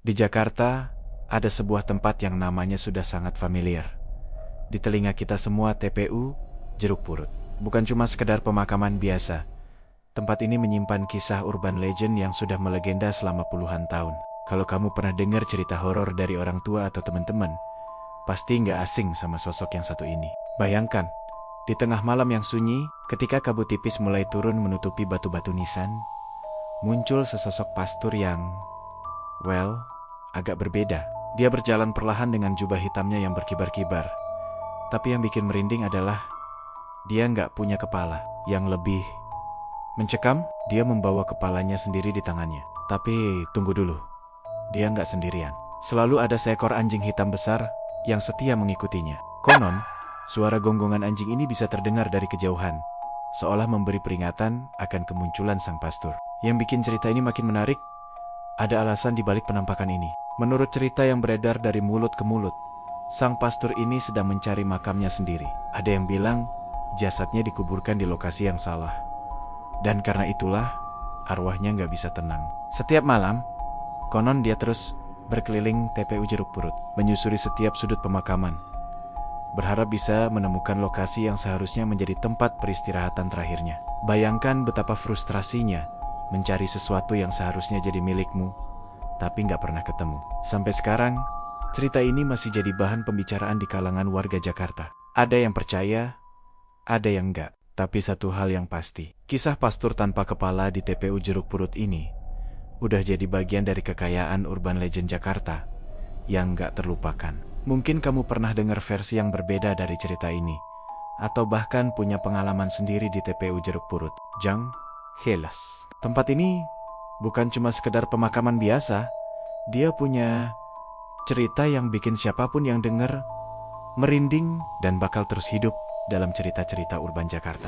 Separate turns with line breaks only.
Di Jakarta, ada sebuah tempat yang namanya sudah sangat familiar. Di telinga kita semua, TPU Jeruk Purut. Bukan cuma sekedar pemakaman biasa. Tempat ini menyimpan kisah urban legend yang sudah melegenda selama puluhan tahun. Kalau kamu pernah dengar cerita horor dari orang tua atau teman-teman, pasti nggak asing sama sosok yang satu ini. Bayangkan, di tengah malam yang sunyi, ketika kabut tipis mulai turun menutupi batu-batu nisan, muncul sesosok pastur yang, agak berbeda. Dia berjalan perlahan dengan jubah hitamnya yang berkibar-kibar. Tapi yang bikin merinding adalah, dia nggak punya kepala. Yang lebih mencekam, dia membawa kepalanya sendiri di tangannya. Tapi tunggu dulu, dia nggak sendirian. Selalu ada seekor anjing hitam besar yang setia mengikutinya. Konon, suara gonggongan anjing ini bisa terdengar dari kejauhan, seolah memberi peringatan akan kemunculan sang pastur. Yang bikin cerita ini makin menarik, ada alasan di balik penampakan ini. Menurut cerita yang beredar dari mulut ke mulut, sang pastur ini sedang mencari makamnya sendiri. Ada yang bilang jasadnya dikuburkan di lokasi yang salah, dan karena itulah arwahnya nggak bisa tenang. Setiap malam, konon dia terus berkeliling TPU Jeruk Purut, menyusuri setiap sudut pemakaman, berharap bisa menemukan lokasi yang seharusnya menjadi tempat peristirahatan terakhirnya. Bayangkan betapa frustrasinya mencari sesuatu yang seharusnya jadi milikmu, tapi nggak pernah ketemu. Sampai sekarang, cerita ini masih jadi bahan pembicaraan di kalangan warga Jakarta. Ada yang percaya, ada yang enggak. Tapi satu hal yang pasti, kisah pastur tanpa kepala di TPU Jeruk Purut ini udah jadi bagian dari kekayaan urban legend Jakarta yang nggak terlupakan. Mungkin kamu pernah dengar versi yang berbeda dari cerita ini, atau bahkan punya pengalaman sendiri di TPU Jeruk Purut. Jang Helas. Tempat ini bukan cuma sekedar pemakaman biasa, dia punya cerita yang bikin siapapun yang denger merinding dan bakal terus hidup dalam cerita-cerita urban Jakarta.